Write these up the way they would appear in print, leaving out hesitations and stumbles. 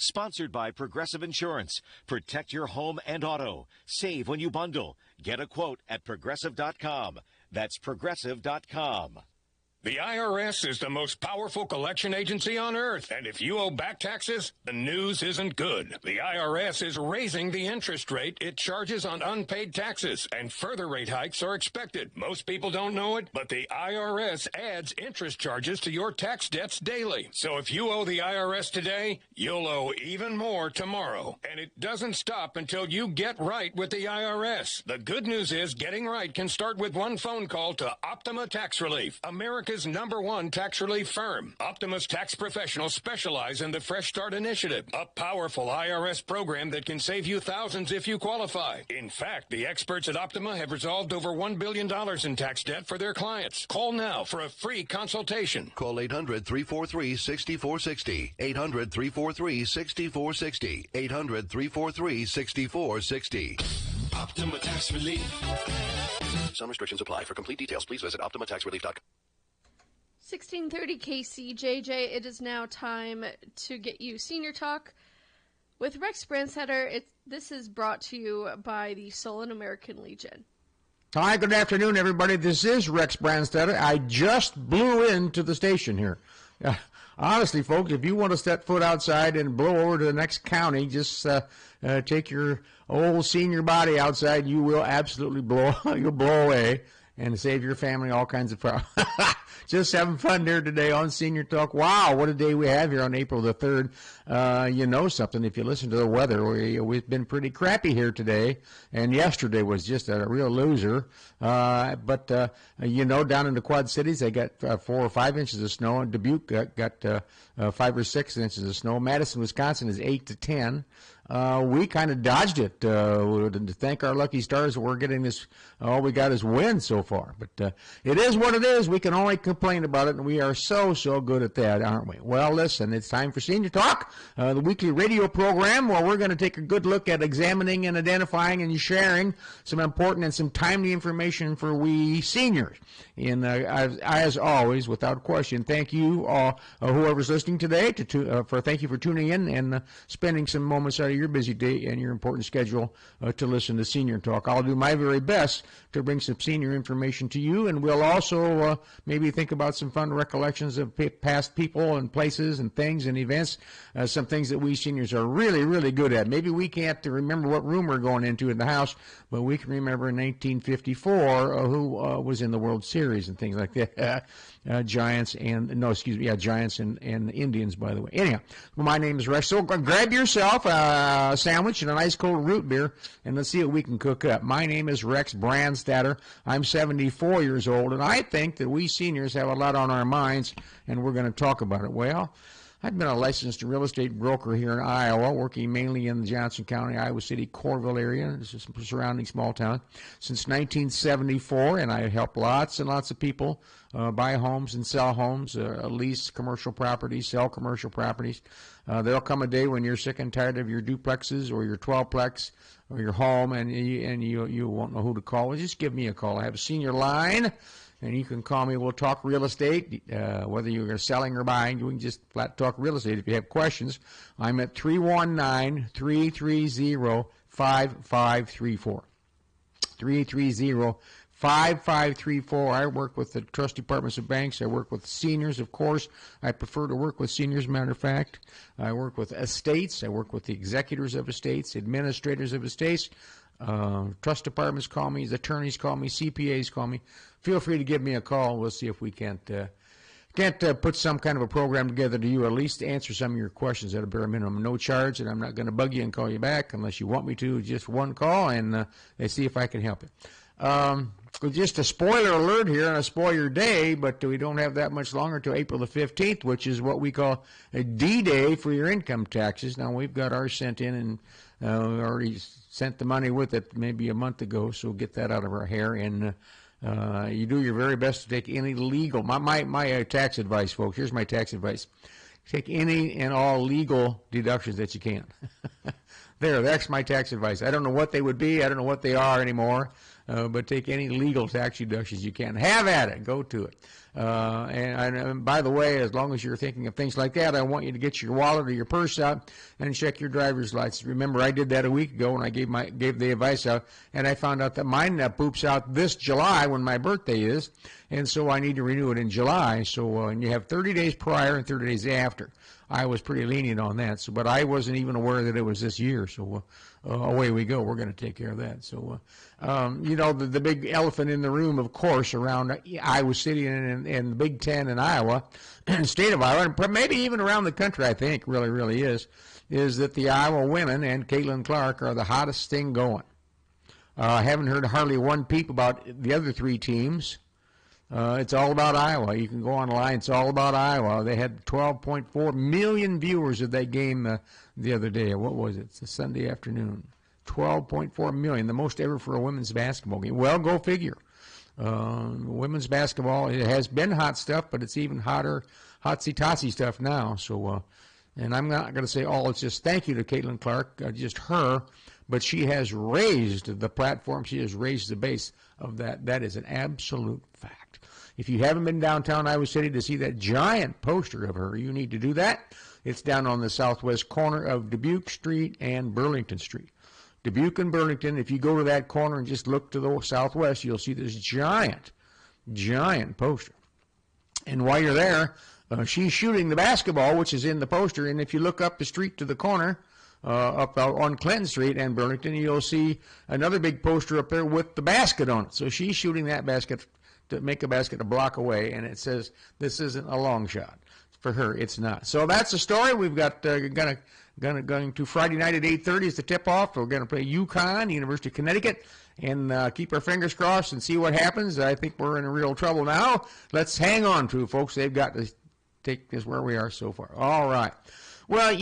Sponsored by Progressive Insurance. Protect your home and auto. Save when you bundle. Get a quote at Progressive.com. That's Progressive.com. The IRS is the most powerful collection agency on earth, and if you owe back taxes, the news isn't good. The IRS is raising the interest rate it charges on unpaid taxes, and further rate hikes are expected. Most people don't know it, but the IRS adds interest charges to your tax debts daily. So if you owe the IRS today, you'll owe even more tomorrow. And it doesn't stop until you get right with the IRS. The good news is getting right can start with one phone call to Optima Tax Relief, America's #1 tax relief firm. Optima's tax professionals specialize in the Fresh Start Initiative, a powerful IRS program that can save you thousands if you qualify. In fact, the experts at Optima have resolved over $1 billion in tax debt for their clients. Call now for a free consultation. Call 800-343-6460. 800-343-6460. 800-343-6460. Optima Tax Relief. Some restrictions apply. For complete details, please visit OptimaTaxRelief.com. 1630 KCJJ, it is now time to get you Senior Talk with Rex Brandstatter. This is brought to you by the Solon American Legion. Hi, good afternoon, everybody. This is Rex Brandstatter. I just blew into the station here. Honestly, folks, if you want to step foot outside and blow over to the next county, just take your old senior body outside. You will absolutely you'll blow away and save your family all kinds of problems. Just having fun here today on Senior Talk. Wow, what a day we have here on April the 3rd. You know something, if you listen to the weather, we've been pretty crappy here today, and yesterday was just a real loser. But you know, down in the Quad Cities, they got 4 or 5 inches of snow, and Dubuque got 5 or 6 inches of snow. Madison, Wisconsin is 8 to 10. We kind of dodged it. To thank our lucky stars that we're getting this. All we got is wind so far. But it is what it is. We can only complain about it, and we are so good at that, aren't we? Well, listen, it's time for Senior Talk, the weekly radio program where we're going to take a good look at examining and identifying and sharing some important and some timely information for we seniors. And as always, without question, thank you all, whoever's listening today, thank you for tuning in and spending some moments out of your busy day and your important schedule to listen to Senior Talk. I'll do my very best to bring some senior information to you, and we'll also maybe think about some fun recollections of past people and places and things and events, some things that we seniors are really good at. Maybe we can't remember what room we're going into in the house, but we can remember in 1954 who was in the World Series and things like that. Giants and Indians, by the way. Anyhow, my name is Rex. So grab yourself a sandwich and a nice cold root beer, and let's see what we can cook up. My name is Rex Brandstatter. I'm 74 years old, and I think that we seniors have a lot on our minds, and we're going to talk about it. Well, I've been a licensed real estate broker here in Iowa, working mainly in the Johnson County, Iowa City, Coralville area, this is surrounding small town, since 1974, and I help lots and lots of people buy homes and sell homes, lease commercial properties, sell commercial properties. There'll come a day when you're sick and tired of your duplexes or your 12-plex or your home, and you won't know who to call. Well, just give me a call. I have a senior line, and you can call me. We'll talk real estate, whether you're selling or buying. You can just flat talk real estate if you have questions. I'm at 319-330-5534. 330-5534. I work with the trust departments of banks. I work with seniors, of course. I prefer to work with seniors, matter of fact. I work with estates. I work with the executors of estates, administrators of estates. Trust departments call me, attorneys call me, CPAs call me. Feel free to give me a call. We'll see if we can't put some kind of a program together to you, at least answer some of your questions at a bare minimum. No charge, and I'm not going to bug you and call you back unless you want me to. Just one call, and they see if I can help you. Just a spoiler alert here, and a spoil your day, but we don't have that much longer till April the 15th, which is what we call a D-Day for your income taxes. Now, we've got ours sent in, and we already sent the money with it maybe a month ago, so get that out of our hair. And you do your very best to take any legal, my tax advice, folks, here's my tax advice. Take any and all legal deductions that you can. That's my tax advice. I don't know what they would be. I don't know what they are anymore. but take any legal tax deductions you can. Have at it. Go to it. And by the way, as long as you're thinking of things like that, I want you to get your wallet or your purse out and check your driver's license. Remember, I did that a week ago when I gave the advice out, and I found out that mine poops out this July when my birthday is, and so I need to renew it in July. So and you have 30 days prior and 30 days after. I was pretty lenient on that, but I wasn't even aware that it was this year. So away we go. We're going to take care of that. So, the big elephant in the room, of course, around Iowa City and the Big Ten in Iowa, state of Iowa, and maybe even around the country, I think, really is that the Iowa women and Caitlin Clark are the hottest thing going. I haven't heard hardly one peep about the other three teams. It's all about Iowa. You can go online. It's all about Iowa. They had 12.4 million viewers of that game the other day. What was it? It's a Sunday afternoon. 12.4 million, the most ever for a women's basketball game. Well, go figure. Women's basketball, it has been hot stuff, but it's even hotter, hotsy-totsy stuff now. So, and I'm not going to say, it's just thank you to Caitlin Clark, just her, but she has raised the platform. She has raised the base of that. That is an absolute fact. If you haven't been downtown Iowa City to see that giant poster of her, you need to do that. It's down on the southwest corner of Dubuque Street and Burlington Street. Dubuque and Burlington, if you go to that corner and just look to the southwest, you'll see this giant poster. And while you're there, she's shooting the basketball, which is in the poster. And if you look up the street to the corner, up on Clinton Street and Burlington, you'll see another big poster up there with the basket on it. So she's shooting that basket to make a basket a block away, and it says this isn't a long shot. For her, it's not. So that's the story. We've got going to Friday night at 8:30 is the tip-off. We're going to play UConn, University of Connecticut, and keep our fingers crossed and see what happens. I think we're in real trouble now. Let's hang on to it, folks. They've got to take us where we are so far. All right. Well,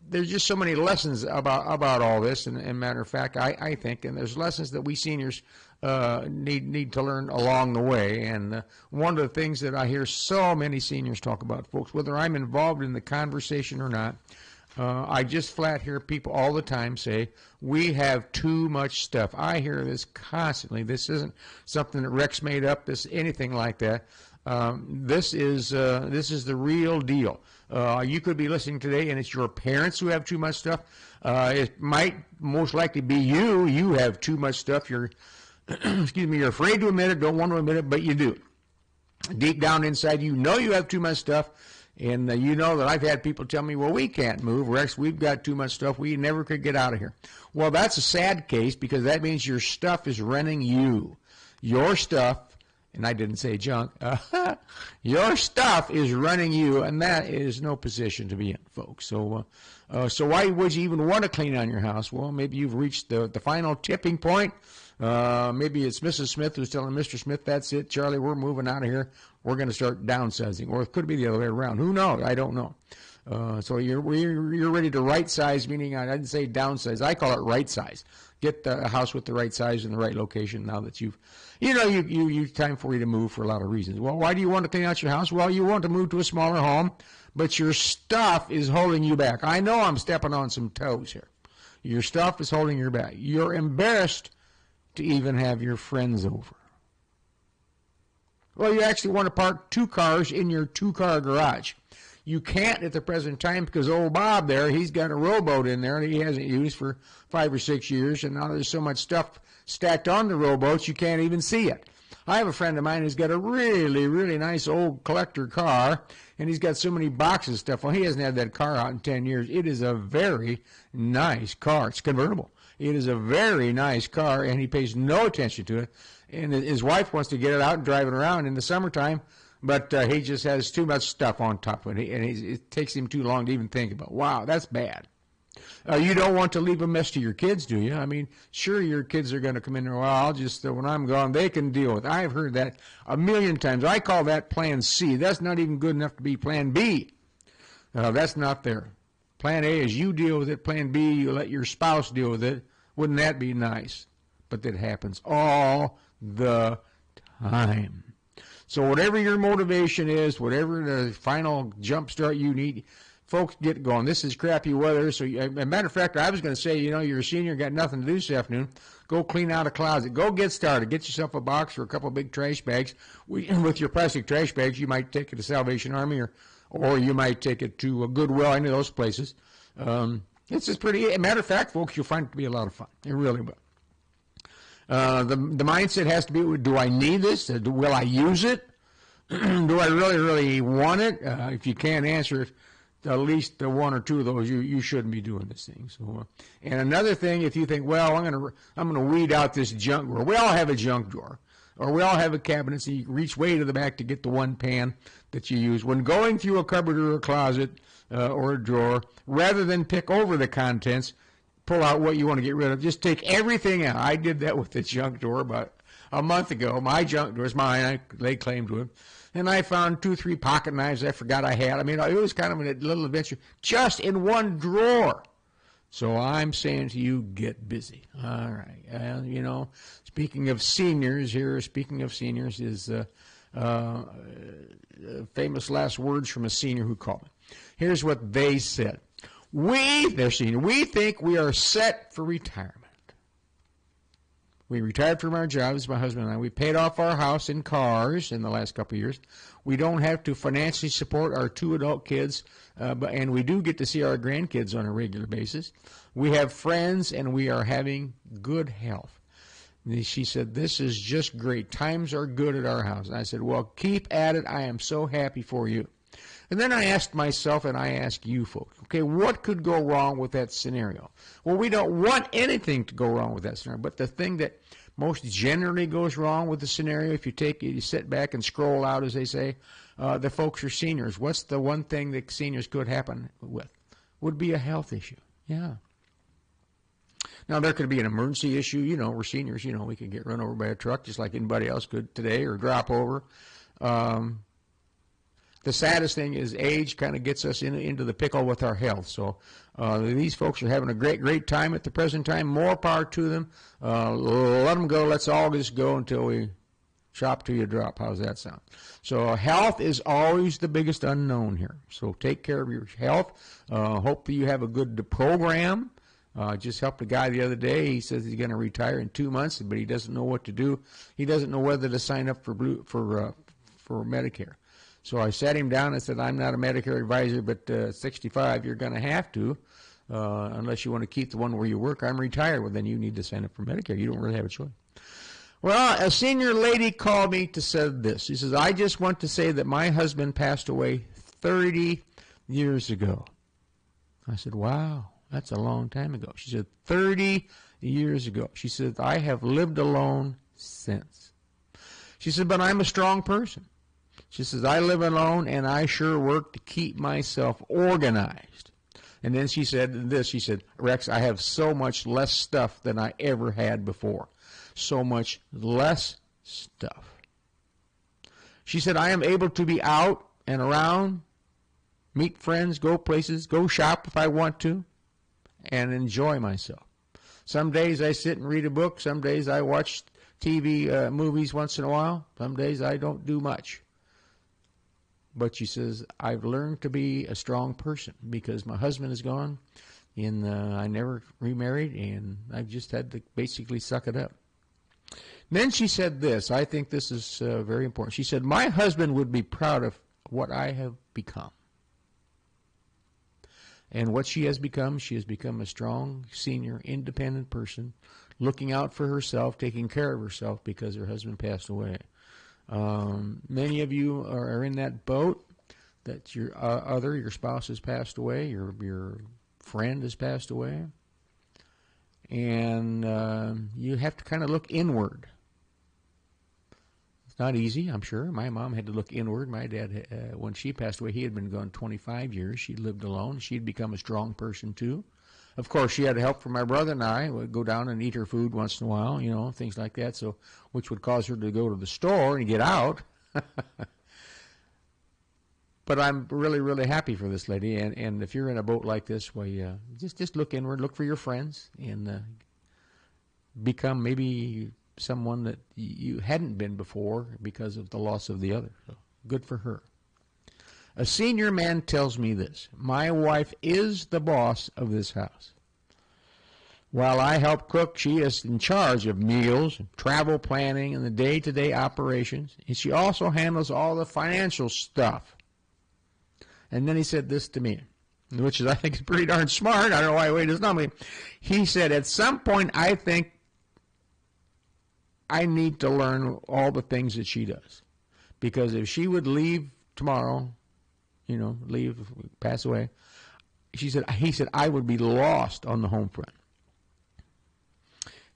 there's just so many lessons about all this, and matter of fact, I think, and there's lessons that we seniors need to learn along the way. And one of the things that I hear so many seniors talk about, folks, whether I'm involved in the conversation or not, I just flat hear people all the time say, we have too much stuff. I hear this constantly. This isn't something that Rex made up, anything like that. This is the real deal. You could be listening today, and it's your parents who have too much stuff. It might most likely be you. You have too much stuff. You're you're afraid to admit it, don't want to admit it, but you do. Deep down inside, you know you have too much stuff, and you know that I've had people tell me, well, we can't move, Rex, we've got too much stuff, we never could get out of here. Well, that's a sad case, because that means your stuff is running you. Your stuff, and I didn't say junk, your stuff is running you, and that is no position to be in, folks. So why would you even want to clean on your house? Well, maybe you've reached the final tipping point. Maybe it's Mrs. Smith who's telling Mr. Smith, that's it, Charlie, we're moving out of here. We're going to start downsizing. Or it could be the other way around. Who knows? I don't know. So you're ready to right size, meaning I didn't say downsize. I call it right size. Get the house with the right size in the right location now that you time for you to move for a lot of reasons. Well, why do you want to clean out your house? Well, you want to move to a smaller home, but your stuff is holding you back. I know I'm stepping on some toes here. Your stuff is holding you back. You're embarrassed to even have your friends over. Well, you actually want to park 2 cars in your 2-car garage. You can't at the present time because old Bob there, he's got a rowboat in there that he hasn't used for 5 or 6 years, and now there's so much stuff stacked on the rowboats you can't even see it. I have a friend of mine who's got a really, really nice old collector car, and he's got so many boxes of stuff. Well, he hasn't had that car out in 10 years. It is a very nice car. It's convertible. It is a very nice car, and he pays no attention to it. And his wife wants to get it out and drive it around in the summertime, but he just has too much stuff on top of it, and it takes him too long to even think about. Wow, that's bad. You don't want to leave a mess to your kids, do you? I mean, sure, your kids are going to come in there, well, I'll just, when I'm gone, they can deal with it. I've heard that a million times. I call that Plan C. That's not even good enough to be Plan B. That's not there. Plan A is you deal with it. Plan B, you let your spouse deal with it. Wouldn't that be nice? But that happens all the time. So whatever your motivation is, whatever the final jump start you need, folks get going. This is crappy weather. So, as a matter of fact, I was going to say, you're a senior, got nothing to do this afternoon. Go clean out a closet. Go get started. Get yourself a box or a couple of big trash bags. With your plastic trash bags, you might take it to Salvation Army or you might take it to a Goodwill, any of those places. It's just pretty. As a matter of fact, folks, you'll find it to be a lot of fun. It really will. The mindset has to be, do I need this? Will I use it? Do I really, really want it? If you can't answer it, at least one or two of those, you shouldn't be doing this thing. So, and another thing, if you think, well, I'm gonna weed out this junk drawer. We all have a junk drawer, or we all have a cabinet. So you reach way to the back to get the one pan that you use when going through a cupboard or a closet or a drawer. Rather than pick over the contents, pull out what you want to get rid of. Just take everything out. I did that with the junk drawer about a month ago. My junk drawer is mine. I lay claim to it. And I found 2-3 pocket knives I forgot I had. I mean, it was kind of a little adventure just in one drawer. So I'm saying to you, get busy. All right. And, speaking of seniors is famous last words from a senior who called me. Here's what they said. They're senior, we think we are set for retirement. We retired from our jobs, my husband and I. We paid off our house and cars in the last couple of years. We don't have to financially support our 2 adult kids, and we do get to see our grandkids on a regular basis. We have friends, and we are having good health. And she said, this is just great. Times are good at our house. And I said, well, keep at it. I am so happy for you. And then I asked myself, and I ask you folks, okay, what could go wrong with that scenario? Well, we don't want anything to go wrong with that scenario, but the thing that most generally goes wrong with the scenario, if you sit back and scroll out, as they say, the folks are seniors. What's the one thing that seniors could happen with? Would be a health issue. Yeah. Now, there could be an emergency issue. We're seniors. We could get run over by a truck just like anybody else could today, or drop over. The saddest thing is age kind of gets us into the pickle with our health. So these folks are having a great time at the present time. More power to them. Let them go. Let's all just go until we chop till you drop. How's that sound? So health is always the biggest unknown here. So take care of your health. Hope you have a good program. Just helped a guy the other day. He says he's going to retire in 2 months, but he doesn't know what to do. He doesn't know whether to sign up for Medicare. So I sat him down and said, I'm not a Medicare advisor, but 65, you're going to have to, unless you want to keep the one where you work. I'm retired. Well, then you need to sign up for Medicare. You don't really have a choice. Well, a senior lady called me to say this. She says, I just want to say that my husband passed away 30 years ago. I said, wow, that's a long time ago. She said, 30 years ago. She said, I have lived alone since. She said, but I'm a strong person. She says, I live alone, and I sure work to keep myself organized. And then she said this. She said, Rex, I have so much less stuff than I ever had before. So much less stuff. She said, I am able to be out and around, meet friends, go places, go shop if I want to, and enjoy myself. Some days I sit and read a book. Some days I watch TV movies once in a while. Some days I don't do much. But she says, I've learned to be a strong person because my husband is gone, and I never remarried, and I've just had to basically suck it up. Then she said this. I think this is very important. She said, my husband would be proud of what I have become. And what she has become a strong, senior, independent person, looking out for herself, taking care of herself because her husband passed away. Many of you are in that boat, that your spouse has passed away, your friend has passed away, and you have to kind of look inward. It's not easy, I'm sure. My mom had to look inward. My dad, when she passed away, he had been gone 25 years. She lived alone. She'd become a strong person too. Of course, she had help from my brother and I. Would go down and eat her food once in a while, things like that. So, which would cause her to go to the store and get out. But I'm really, really happy for this lady. And if you're in a boat like this, well, just look inward, look for your friends, and become maybe someone that you hadn't been before because of the loss of the other. So, good for her. A senior man tells me this: my wife is the boss of this house. While I help cook, she is in charge of meals, travel planning, and the day-to-day operations. And she also handles all the financial stuff. And then he said this to me, which is, I think, is pretty darn smart. I don't know why he waited his number. He said, at some point, I think I need to learn all the things that she does. Because if she would leave tomorrow, leave, pass away, he said, I would be lost on the home front.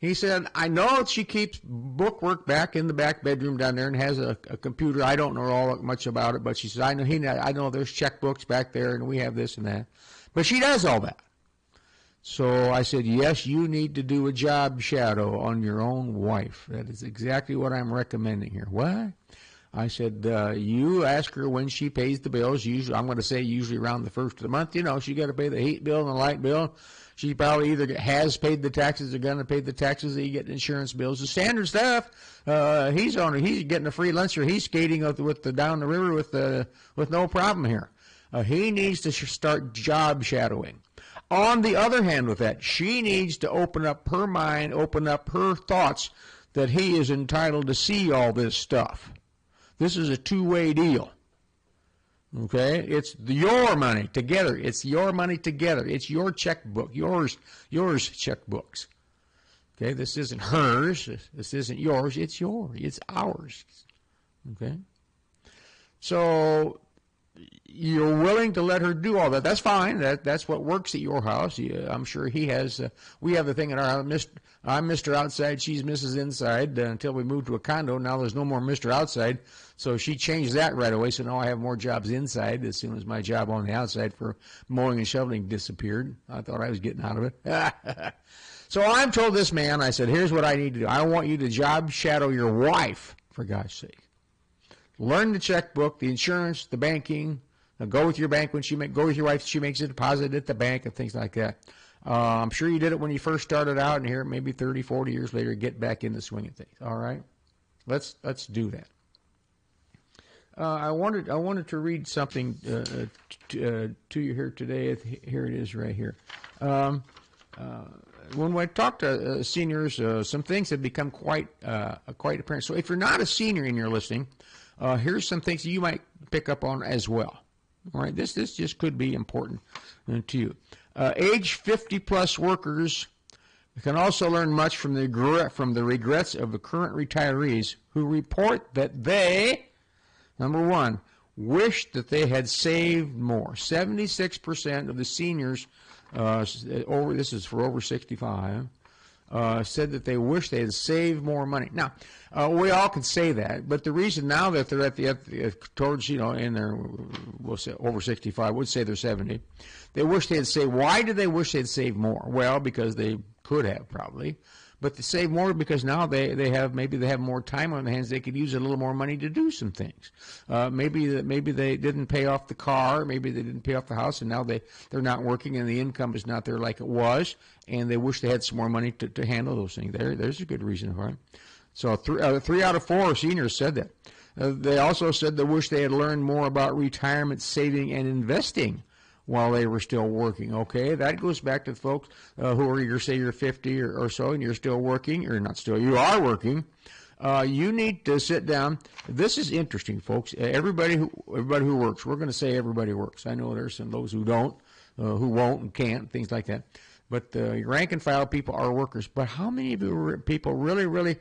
He said, I know she keeps bookwork back in the back bedroom down there and has a computer. I don't know all much about it, but she says, I know there's checkbooks back there and we have this and that. But she does all that. So I said, yes, you need to do a job shadow on your own wife. That is exactly what I'm recommending here. What? I said, you ask her when she pays the bills. Usually, I'm going to say usually around the first of the month. She got to pay the heat bill and the light bill. She probably either has paid the taxes or going to pay the taxes. That you get insurance bills, the standard stuff. He's getting a free lunch, or he's skating down the river with no problem here. He needs to start job shadowing. On the other hand, with that, she needs to open up her mind, open up her thoughts that he is entitled to see all this stuff. This is a two-way deal. Okay, it's your money together. It's your money together. It's your checkbook, yours checkbooks. Okay, this isn't hers. This isn't yours. It's yours. It's ours. Okay, so you're willing to let her do all that. That's fine. That's what works at your house. I'm sure he has. We have the thing in our house. I'm Mr. Outside. She's Mrs. Inside. Until we moved to a condo, now there's no more Mr. Outside. So she changed that right away. So now I have more jobs inside as soon as my job on the outside for mowing and shoveling disappeared. I thought I was getting out of it. So I'm told this man, I said, here's what I need to do. I want you to job shadow your wife, for God's sake. Learn the checkbook, the insurance, the banking. Go with your bank when go with your wife. She makes a deposit at the bank and things like that. I'm sure you did it when you first started out, and here maybe 30, 40 years later, get back in the swing of things. All right, let's do that. I wanted to read something to you here today. Here it is, right here. When I talk to seniors, some things have become quite apparent. So if you're not a senior and you're listening, here's some things you might pick up on as well. All right, this just could be important to you. Age 50-plus workers can also learn much from the regrets of the current retirees who report that they, number one, wish that they had saved more. 76% of the seniors, this is for over 65, said that they wish they had saved more money. Now, we all can say that, but the reason now that they're towards, in their, we'll say over 65, would say they're 70, they wish they had saved. Why do they wish they'd saved more? Well, because they could have probably, but they save more because now they have more time on their hands. They could use a little more money to do some things. Maybe they didn't pay off the car, maybe they didn't pay off the house, and now they're not working and the income is not there like it was, and they wish they had some more money to handle those things. There's a good reason for it. So 3 out of 4 seniors said that. They also said they wish they had learned more about retirement saving and investing while they were still working. Okay, that goes back to folks who are, say you're 50 or so and you're still working, or not still, you are working. You need to sit down. This is interesting, folks. Everybody who works, we're going to say everybody works. I know there's some those who don't, who won't and can't, things like that. But your rank and file people are workers. But how many of you people really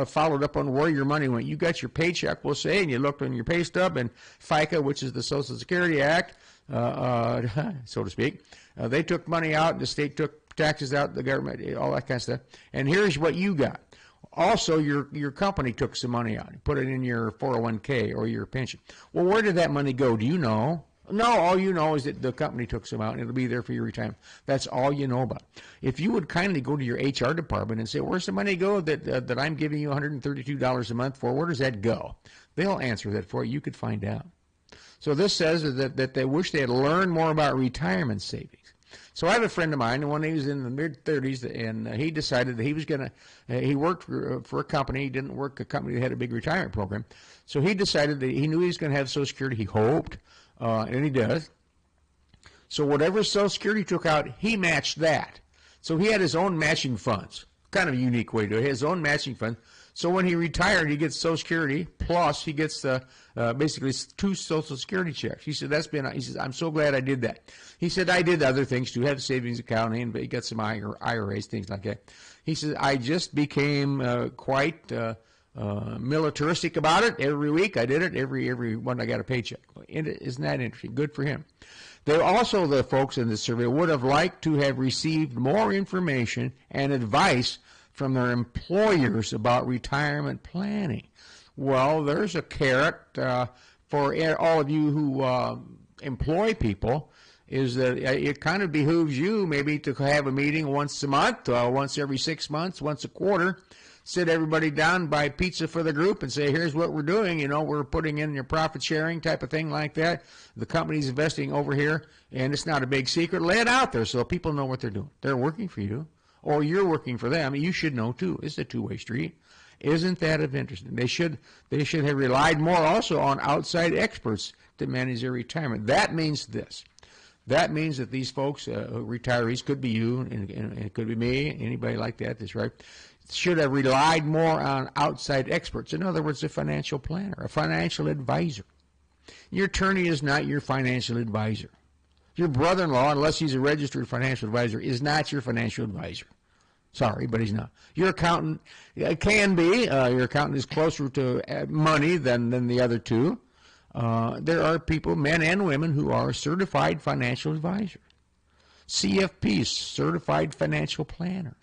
followed up on where your money went? You got your paycheck, we'll say, and you looked on your pay stub, and FICA, which is the Social Security Act, so to speak, they took money out, the state took taxes out, the government, all that kind of stuff. And here's what you got. Also, your company took some money out, put it in your 401k or your pension. Well, where did that money go? Do you know? No, all you know is that the company took some out and it'll be there for your retirement. That's all you know about. If you would kindly go to your HR department and say, where's the money go that I'm giving you $132 a month for? Where does that go? They'll answer that for you. You could find out. So this says that they wish they had learned more about retirement savings. So I have a friend of mine, and when he was in the mid-30s, and he decided that he was going to, he worked for a company. He didn't work a company that had a big retirement program. So he decided that he knew he was going to have Social Security. He hoped. and he does. So whatever Social Security took out, he matched that. So he had his own matching funds. Kind of a unique way to do it. His own matching fund. So when he retired, he gets Social Security, plus he gets basically 2 Social Security checks. He said, he says, I'm so glad I did that. He said, I did other things too, had a savings account, and he got some IRAs, things like that. He says, I just became quite militaristic about it. Every week I did it, every one I got a paycheck. Isn't that interesting? Good for him. They also, the folks in this survey, would have liked to have received more information and advice from their employers about retirement planning. Well, there's a carrot for all of you who employ people, is that it kind of behooves you maybe to have a meeting once a month, once every 6 months, once a quarter, sit everybody down, buy pizza for the group, and say, here's what we're doing. You know, we're putting in your profit sharing type of thing like that. The company's investing over here, and it's not a big secret. Lay it out there so people know what they're doing. They're working for you, or you're working for them. You should know, too. It's a two-way street. Isn't that of interest? They should have relied more also on outside experts to manage their retirement. That means this. That means that these folks, retirees, could be you, and it could be me, anybody like that, that's right, should have relied more on outside experts. In other words, a financial planner, a financial advisor. Your attorney is not your financial advisor. Your brother-in-law, unless he's a registered financial advisor, is not your financial advisor. Sorry, but he's not. Your accountant can be. Your accountant is closer to money than the other two. There are people, men and women, who are certified financial advisors. CFPs, certified financial planners.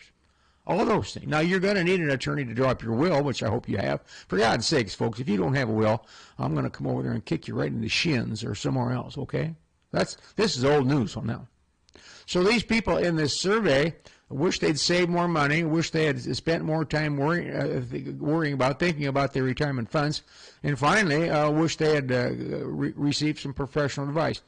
All those things. Now, you're going to need an attorney to draw up your will, which I hope you have. For God's sakes, folks, if you don't have a will, I'm going to come over there and kick you right in the shins or somewhere else, okay? This is old news on now. So these people in this survey wish they'd saved more money, wish they had spent more time thinking about their retirement funds, and finally, wish they had received some professional advice.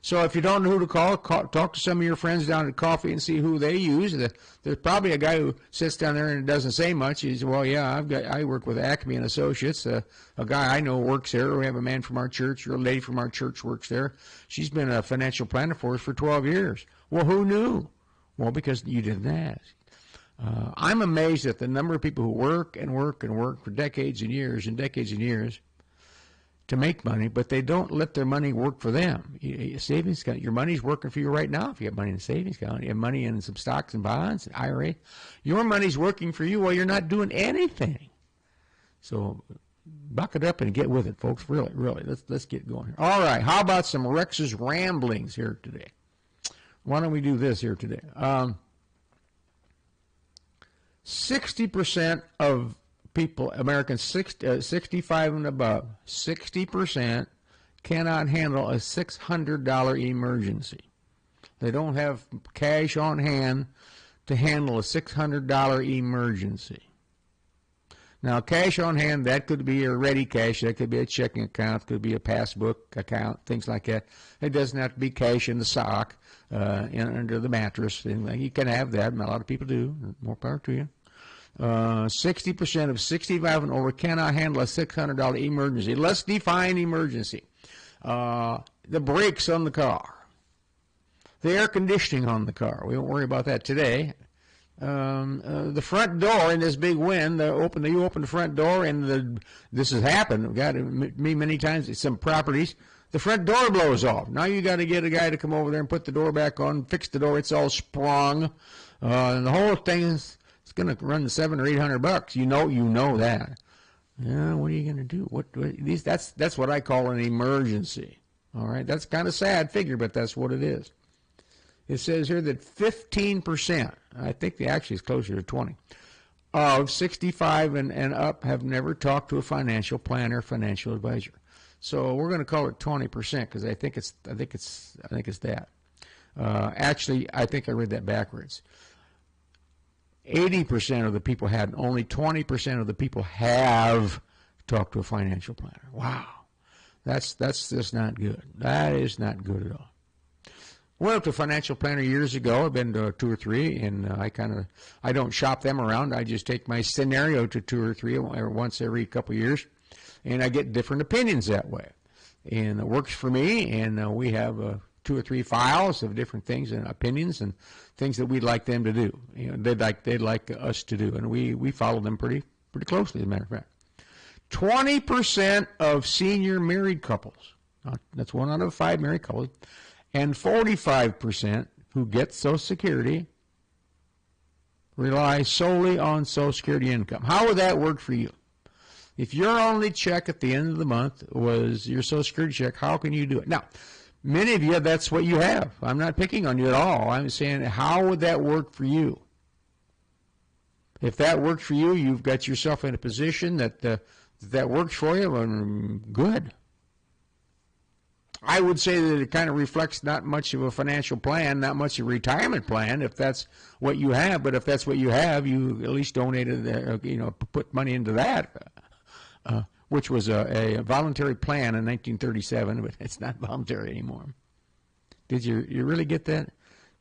So if you don't know who to call, talk to some of your friends down at coffee and see who they use. There's probably a guy who sits down there and doesn't say much. He says, well, yeah, I work with Acme and Associates. A guy I know works there. We have a man from our church, or a lady from our church works there. She's been a financial planner for us for 12 years. Well, who knew? Well, because you didn't ask. I'm amazed at the number of people who work and work and work for decades and years to make money, but they don't let their money work for them. Savings account, your money's working for you right now. If you have money in a savings account, you have money in some stocks and bonds, and IRA, your money's working for you while you're not doing anything. So buck it up and get with it, folks. Really. Let's get going here. All right, how about some Rex's ramblings here today? Why don't we do this here today? 60% of people, Americans 65 and above, 60% cannot handle a $600 emergency. They don't have cash on hand to handle a $600 emergency. Now, cash on hand, that could be a ready cash, that could be a checking account, could be a passbook account, things like that. It doesn't have to be cash in the sock, under the mattress. You can have that, and a lot of people do. More power to you. 60% of 65 and over cannot handle a $600 emergency. Let's define emergency. The brakes on the car. The air conditioning on the car. We won't worry about that today. The front door in this big wind, you open the front door, and this has happened. Got me many times at some properties. The front door blows off. Now you got to get a guy to come over there and put the door back on, fix the door. It's all sprung, and the whole thing is going to run $700 or $800. You know that. Yeah, what are you going to do? That's what I call an emergency. All right, that's kind of sad figure, but that's what it is. It says here that 15%, I think actually it's closer to 20, of 65 and up have never talked to a financial planner, financial advisor. So we're going to call it 20% because I think it's that. Actually, I think I read that backwards. 80% of the people had, only 20% of the people have talked to a financial planner. Wow, that's just not good. That is not good at all. Went to a financial planner years ago. I've been to 2 or 3, and I don't shop them around. I just take my scenario to 2 or 3 once every couple of years, and I get different opinions that way. and it works for me. And we have 2 or 3 files of different things and opinions and things that we'd like them to do. They'd like us to do, and we follow them pretty closely, as a matter of fact. 20% of senior married couples, that's 1 out of 5 married couples, and 45% who get Social Security rely solely on Social Security income. How would that work for you? If your only check at the end of the month was your Social Security check, how can you do it? Now, many of you, that's what you have. I'm not picking on you at all. I'm saying, how would that work for you? If that worked for you, you've got yourself in a position that works for you, and good. I would say that it kind of reflects not much of a financial plan, not much of a retirement plan, if that's what you have. But if that's what you have, you at least donated, put money into that, which was a voluntary plan in 1937, but it's not voluntary anymore. Did you really get that?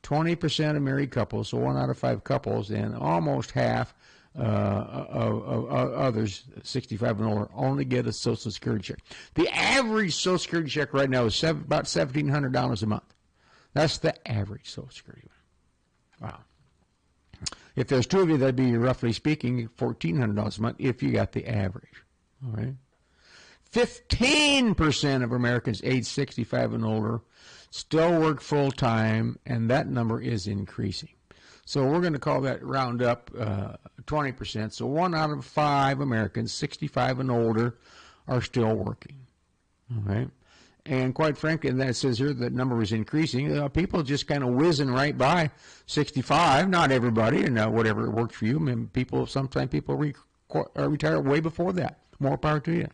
20% of married couples, so 1 out of 5 couples, and almost half of others, 65 and older, only get a Social Security check. The average Social Security check right now is about $1,700 a month. That's the average Social Security. Wow. If there's 2 of you, that'd be, roughly speaking, $1,400 a month if you got the average. All right. 15% of Americans age 65 and older still work full-time, and that number is increasing. So we're going to call that round up 20%. So 1 out of 5 Americans, 65 and older, are still working. All right. And quite frankly, and that says here that number is increasing. People just kind of whizzing right by 65. Not everybody, and whatever works for you. I mean, sometimes people retire way before that. More power to you.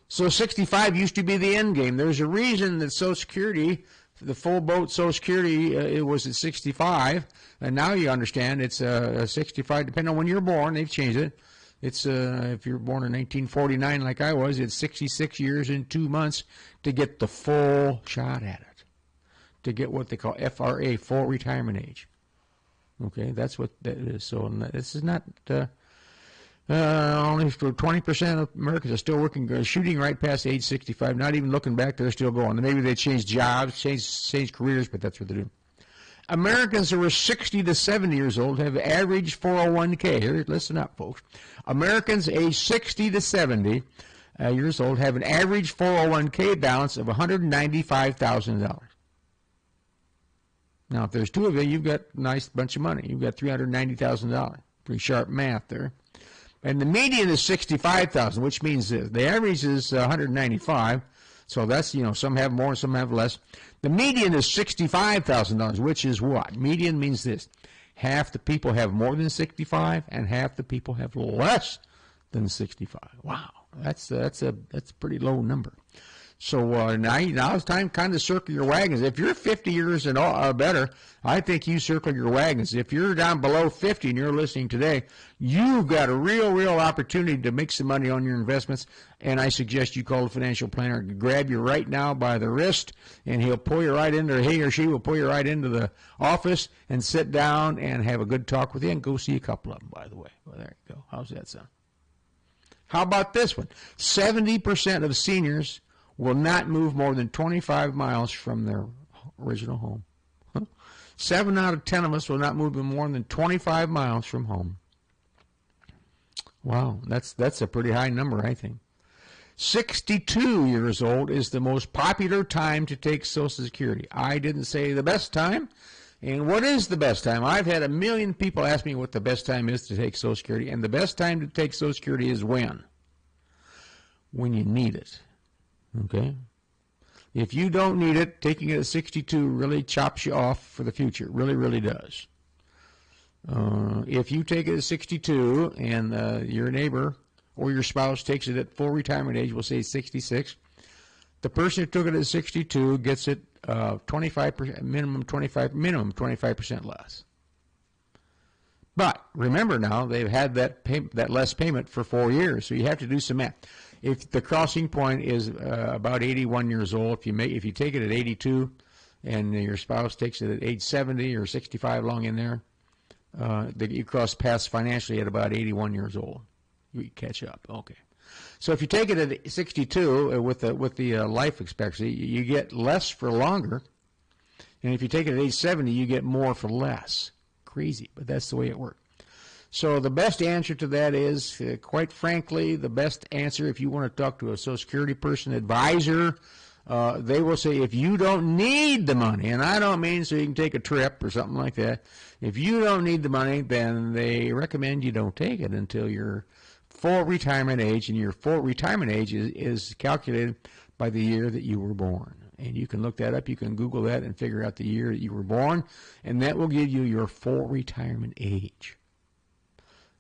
So 65 used to be the end game. There's a reason that Social Security, the full boat Social Security, it was at 65, and now you understand it's 65, depending on when you're born. They've changed it. It's if you're born in 1949 like I was, it's 66 years and 2 months to get the full shot at it, to get what they call FRA, full retirement age. Okay, that's what that is. So this is not... only 20% of Americans are still working, shooting right past age 65, not even looking back, they're still going. Maybe they change jobs, change careers, but that's what they do. Americans who are 60 to 70 years old have average 401k. Here, listen up, folks. Americans age 60 to 70 years old have an average 401k balance of $195,000. Now, if there's 2 of you, you've got a nice bunch of money. You've got $390,000. Pretty sharp math there. And the median is 65,000, which means the average is 195. So that's, some have more, some have less. The median is $65,000, which is what? Median means this. Half the people have more than 65, and half the people have less than 65. Wow, that's a pretty low number. So now it's time to kind of circle your wagons. If you're 50 years and better, I think you circle your wagons. If you're down below 50 and you're listening today, you've got a real opportunity to make some money on your investments, and I suggest you call a financial planner, grab you right now by the wrist, and he or she will pull you right into the office and sit down and have a good talk with you, and go see a couple of them, by the way. Well, there you go. How's that sound? How about this one? 70% of seniors will not move more than 25 miles from their original home. 7 out of 10 of us will not move more than 25 miles from home. Wow, that's a pretty high number, I think. 62 years old is the most popular time to take Social Security. I didn't say the best time. And what is the best time? I've had 1 million people ask me what the best time is to take Social Security, and the best time to take Social Security is when? When you need it. Okay? If you don't need it, taking it at 62 really chops you off for the future. It really does. If you take it at 62 and your neighbor or your spouse takes it at full retirement age, we'll say 66, the person who took it at 62 gets it 25%, minimum 25% less. But remember now, they've had that less payment for 4 years, so you have to do some math. If the crossing point is about 81 years old, if you take it at 82 and your spouse takes it at age 70 or 65 long in there, you cross paths financially at about 81 years old. You catch up. Okay. So if you take it at 62 with the life expectancy, you get less for longer. And if you take it at age 70, you get more for less. Crazy, but that's the way it works. So the best answer to that is, quite frankly, the best answer if you want to talk to a Social Security person, advisor, they will say if you don't need the money, and I don't mean so you can take a trip or something like that. If you don't need the money, then they recommend you don't take it until your full retirement age, and your full retirement age is calculated by the year that you were born. And you can look that up. You can Google that and figure out the year that you were born, and that will give you your full retirement age.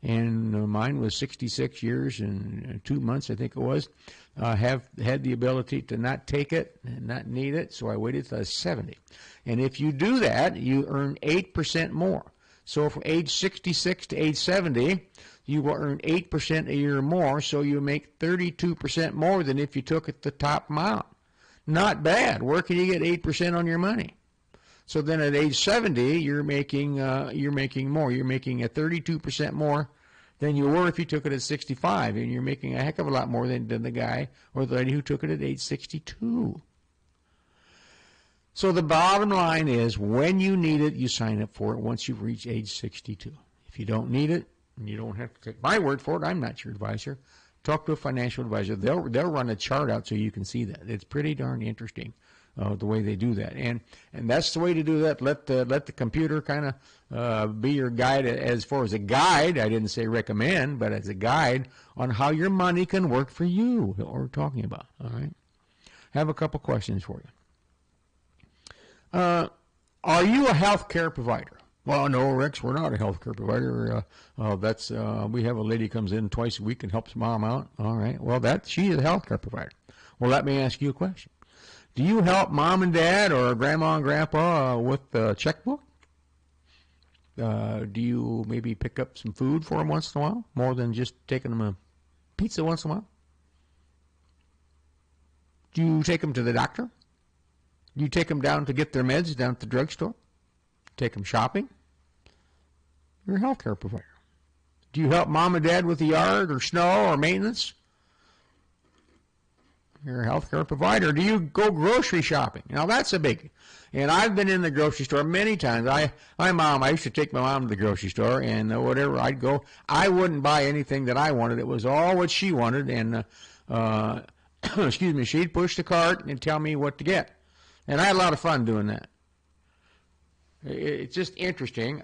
And mine was 66 years and 2 months, I think it was. Have had the ability to not take it and not need it, so I waited till I was 70. And if you do that, you earn 8% more. So from age 66 to age 70, you will earn 8% a year more, so you make 32% more than if you took it the top amount. Not bad. Where can you get 8% on your money? So then at age 70, you're making more. You're making a 32% more than you were if you took it at 65, and you're making a heck of a lot more than the guy or the lady who took it at age 62. So the bottom line is, when you need it, you sign up for it once you've reached age 62. If you don't need it, and you don't have to take my word for it, I'm not your advisor. Talk to a financial advisor. They'll run a chart out so you can see that. It's pretty darn interesting. The way they do that, and that's the way to do that. Let the computer kind of be your guide as far as a guide. I didn't say recommend, but as a guide on how your money can work for you. What we're talking about. All right. Have a couple questions for you. Are you a health care provider? Well, no, Rex, we're not a health care provider. We have a lady comes in twice a week and helps mom out. All right. Well, she is a health care provider. Well, let me ask you a question. Do you help mom and dad or grandma and grandpa with the checkbook? Do you maybe pick up some food for them once in a while, more than just taking them a pizza once in a while? Do you take them to the doctor? Do you take them down to get their meds down at the drugstore? Take them shopping? You're a health care provider. Do you help mom and dad with the yard or snow or maintenance? You're a health care provider. Do you go grocery shopping? Now, that's a biggie. And I've been in the grocery store many times. I used to take my mom to the grocery store, and whatever I'd go, I wouldn't buy anything that I wanted. It was all what she wanted, and excuse me, she'd push the cart and tell me what to get. And I had a lot of fun doing that. It's just interesting.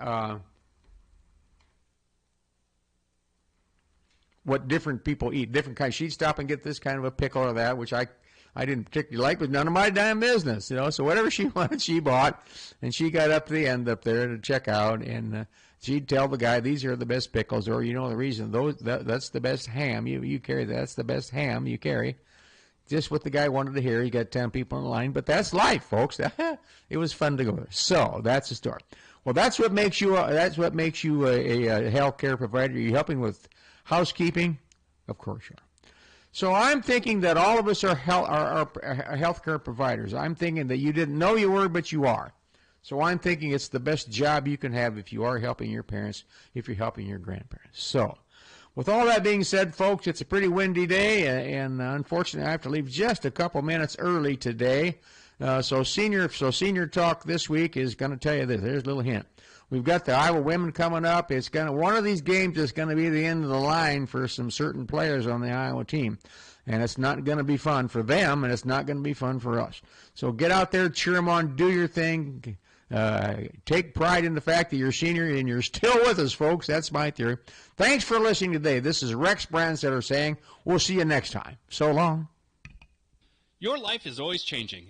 What different people eat, different kinds. She'd stop and get this kind of a pickle or that, which I didn't particularly like, but none of my damn business, So whatever she wanted, she bought, and she got up to the end up there to check out, and she'd tell the guy, "These are the best pickles," or the reason that's the best ham you carry. That's the best ham you carry. Just what the guy wanted to hear. He got 10 people in line, but that's life, folks. It was fun to go there. So that's the story. Well, that's what makes you a health care provider. You're helping with housekeeping? Of course you are. So I'm thinking that all of us are healthcare providers. I'm thinking that you didn't know you were, but you are. So I'm thinking it's the best job you can have if you are helping your parents, if you're helping your grandparents. So with all that being said, folks, it's a pretty windy day, and unfortunately I have to leave just a couple minutes early today. So senior talk this week is going to tell you this. There's a little hint. We've got the Iowa women coming up. It's one of these games is going to be the end of the line for some certain players on the Iowa team. And it's not going to be fun for them, and it's not going to be fun for us. So get out there, cheer them on, do your thing. Take pride in the fact that you're a senior and you're still with us, folks. That's my theory. Thanks for listening today. This is Rex Brandstatter saying we'll see you next time. So long. Your life is always changing,